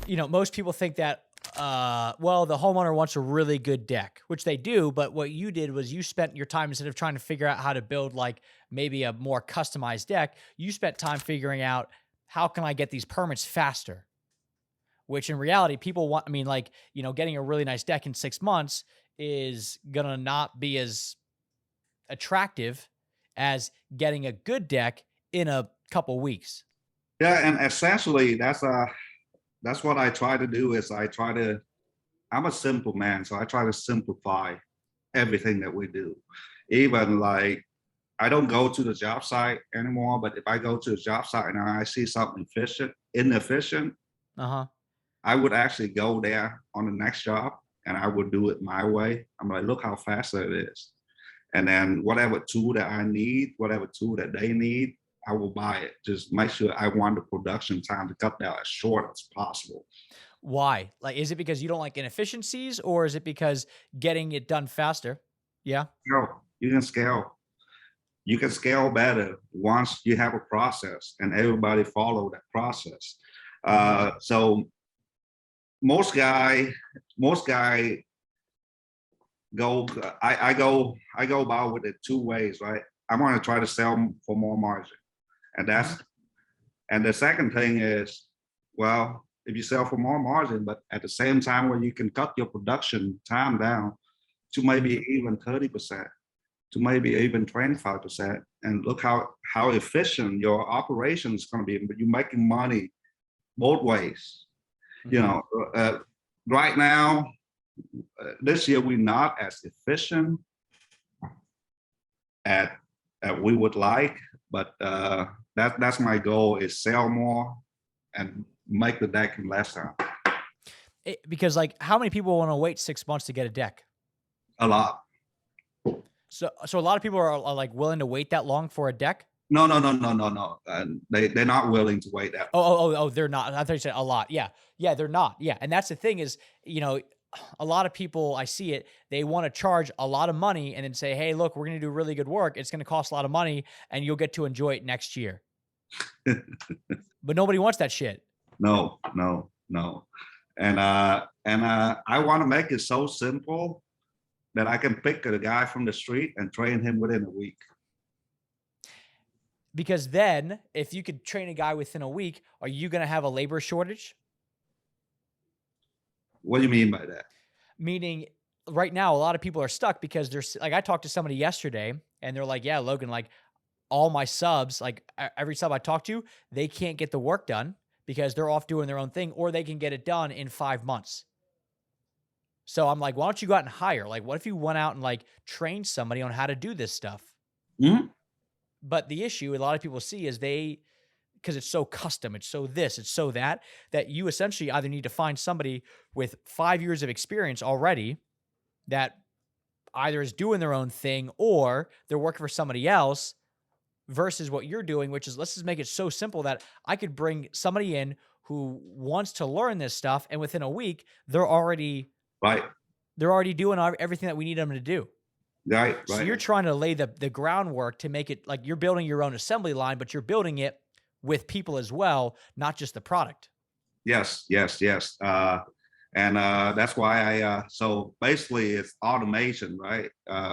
most people think that, well, the homeowner wants a really good deck, which they do. But what you did was you spent your time, instead of trying to figure out how to build like maybe a more customized deck, you spent time figuring out how can I get these permits faster, which in reality, people want, I mean, like, getting a really nice deck in 6 months is going to not be as attractive as getting a good deck in a couple weeks. Yeah, and essentially that's what I try to do is I'm a simple man, so I try to simplify everything that we do. Even like I don't go to the job site anymore, but if I go to the job site and I see something inefficient, Uh huh. I would actually go there on the next job and I would do it my way. I'm like, look how fast it is. And then whatever tool that I need, whatever tool that they need, I will buy it. Just make sure I want the production time to cut down as short as possible. Why? Like, is it because you don't like inefficiencies, or is it because getting it done faster? Yeah. You can scale. You can scale better once you have a process and everybody follow that process. Hmm. So most guy, most guy go. I go about with it two ways, right? I want to try to sell for more margin, and Hmm. that's and the second thing is, well, if you sell for more margin, but at the same time where you can cut your production time down to maybe Hmm. even 30%, to maybe even 25%, and look how efficient your operation is going to be. But you're making money both ways. You Hmm. know, uh, right now, this year we're not as efficient at we would like, but that's my goal is sell more and make the deck in less time. Because like, how many people want to wait 6 months to get a deck? A lot. So a lot of people are like willing to wait that long for a deck. No, no, no, no, no, no. They're not willing to wait that. Oh, they're not. I thought you said a lot. Yeah, yeah, they're not. Yeah, and that's the thing is, a lot of people, I see it. They want to charge a lot of money and then say, "Hey, look, we're going to do really good work. It's going to cost a lot of money, and you'll get to enjoy it next year." But nobody wants that shit. No, no, no. I want to make it so simple that I can pick a guy from the street and train him within a week. Because then, if you could train a guy within a week, are you going to have a labor shortage? What do you mean by that? Meaning, right now, a lot of people are stuck because there's like, I talked to somebody yesterday and they're like, "Yeah, Logan, like all my subs, like every sub I talk to, they can't get the work done because they're off doing their own thing, or they can get it done in 5 months." So I'm like, why don't you go out and hire? Like, what if you went out and like trained somebody on how to do this stuff? Mhm. But the issue a lot of people see is because it's so custom, it's so this, it's so that, that you essentially either need to find somebody with 5 years of experience already that either is doing their own thing or they're working for somebody else, versus what you're doing, which is, let's just make it so simple that I could bring somebody in who wants to learn this stuff, and within a week Right, they're already doing everything that we need them to do. right, So right. you're trying to lay the groundwork to make it like you're building your own assembly line, but you're building it with people as well, not just the product. Yes, yes, yes. And that's why so basically it's automation, right? Hmm.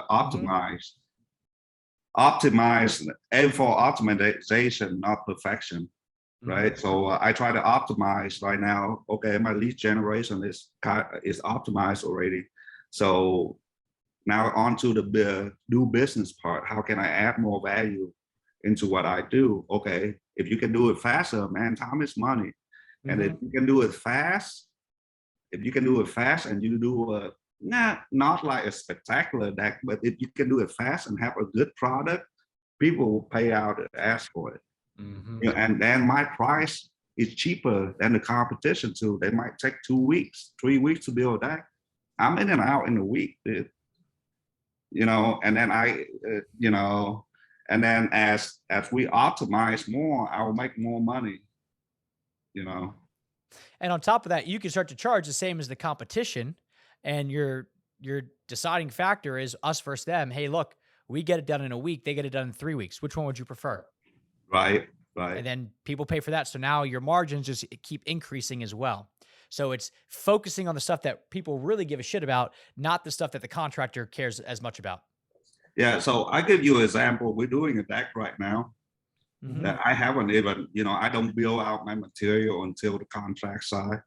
Optimize, and for optimization, not perfection, Hmm. right? So I try to optimize right now. Okay, my lead generation is optimized already. So now on to the new business part. How can I add more value into what I do? Okay, if you can do it faster, man, time is money. And if Hmm. you can do it fast, if you can do it fast and you do a not like a spectacular deck, but if you can do it fast and have a good product, people will pay out and ask for it. Hmm. You know, and then my price is cheaper than the competition too. They might take 2 weeks, 3 weeks to build that. I'm in and out in a week, dude. You know, and then you know, and then as we optimize more, I will make more money. You know, And on top of that, you can start to charge the same as the competition, and your deciding factor is us versus them. Hey, look, we get it done in a week, they get it done in 3 weeks. Which one would you prefer? right, right. And then people pay for that. So now your margins just keep increasing as well. So it's focusing on the stuff that people really give a shit about, not the stuff that the contractor cares as much about. Yeah, so I give you an example. We're doing a deck right now that I haven't even, I don't bill out my material until the contract side.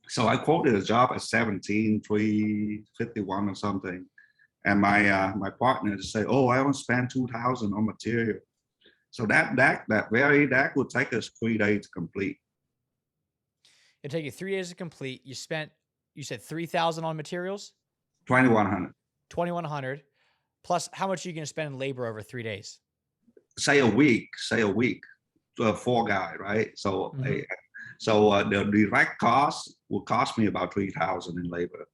So I quoted a job at 17,351 or something. And my partner just say, oh, I only spent 2,000 on material. So that very deck would take us 3 days to complete. It'd take you 3 days to complete. You said 3,000 on materials? 2,100. 2,100. Plus, how much are you going to spend in labor over 3 days? Say a week, to a 4 guy, right? So the direct cost will cost me about 3,000 in labor.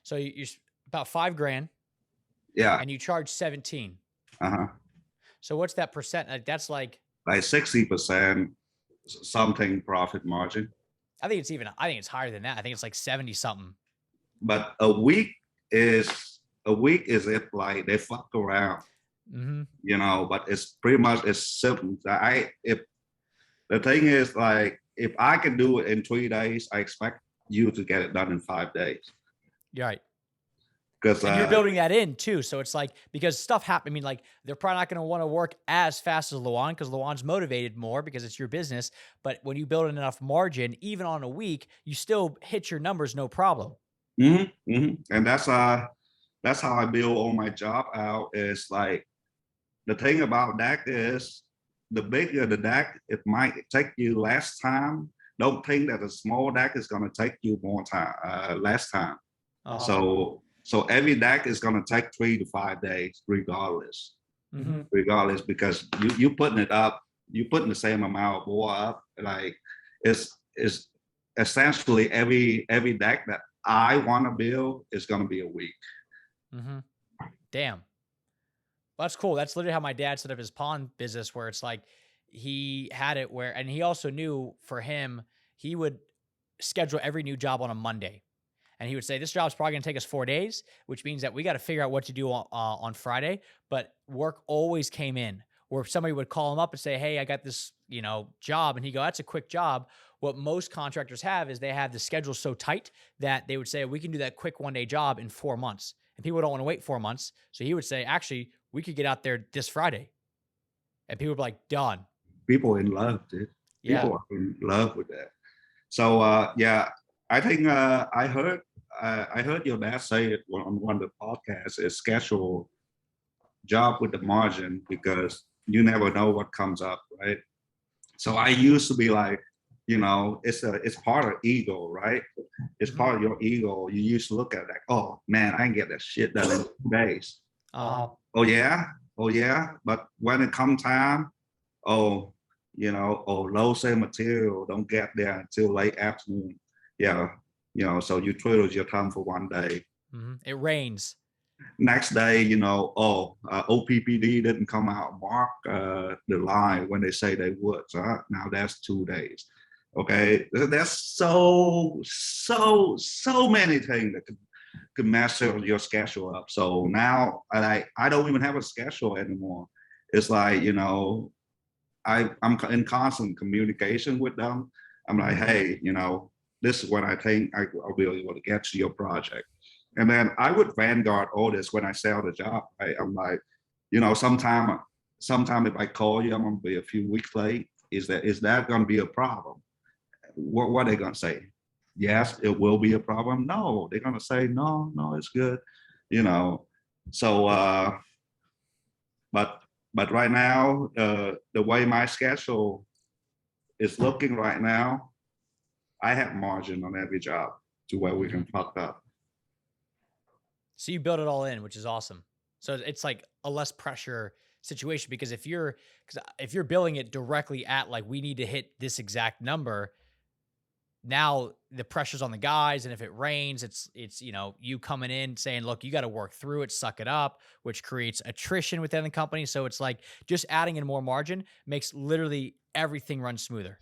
So you're about $5,000. Yeah. And you charge 17. So what's that percent? That's like 60% something profit margin. I think it's higher than that. I think it's like 70 something. But a week is if like they fuck around, but it's pretty much it's simple. If the thing is like, if I can do it in 3 days, I expect you to get it done in 5 days. You're right. Because you're building that in too. So it's like, because stuff happens. I mean, like they're probably not going to want to work as fast as Luan because Luan's motivated more because it's your business. But when you build enough margin, even on a week, you still hit your numbers, no problem. And that's how I build all my job out. Is like, the thing about that is, the bigger the deck, it might take you less time. Don't think that a small deck is going to take you more time, less time. So every deck is going to take 3 to 5 days, regardless. Regardless, because you putting it up, you putting the same amount of board up. Like it's essentially every deck that I want to build is going to be a week. Damn. Well, that's cool. That's literally how my dad set up his pawn business, where it's like he had it where, and he also knew for him, he would schedule every new job on a Monday. And he would say, this job's probably going to take us 4 days, which means that we got to figure out what to do on Friday. But work always came in, where somebody would call him up and say, hey, I got this, job. And he'd go, that's a quick job. What most contractors have is they have the schedule so tight that they would say, we can do that quick 1 day job in 4 months. And people don't want to wait 4 months. So he would say, actually, we could get out there this Friday. And people would be like, done. People in love, dude. People are in love with that. So, I think I heard your dad say it on one of the podcasts, is schedule job with the margin, because you never know what comes up, right? So I used to be like, it's part of ego, right? It's part of your ego. You used to look at that, oh man, I can get that shit done in 2 days. Oh yeah. But when it comes time, low sale material don't get there until late afternoon. So you twiddle your thumb for 1 day. It rains. Next day, OPPD didn't come out, mark the line when they say they would. So now that's 2 days. Okay, there's so many things that could mess your schedule up. So now I don't even have a schedule anymore. It's like, I'm in constant communication with them. I'm like, hey, this is what I think I'll be able to get to your project. And then I would vanguard all this when I sell the job. Right? I'm like, sometime if I call you, I'm gonna be a few weeks late. Is that gonna be a problem? What are they gonna say? Yes, it will be a problem. No, they're gonna say no, it's good. So but right now, the way my schedule is looking right now, I have margin on every job to where we can fuck up. So you build it all in, which is awesome. So it's like a less pressure situation, because if you're billing it directly at like, we need to hit this exact number, now the pressure's on the guys. And if it rains, it's you coming in saying, look, you got to work through it, suck it up, which creates attrition within the company. So it's like just adding in more margin makes literally everything run smoother.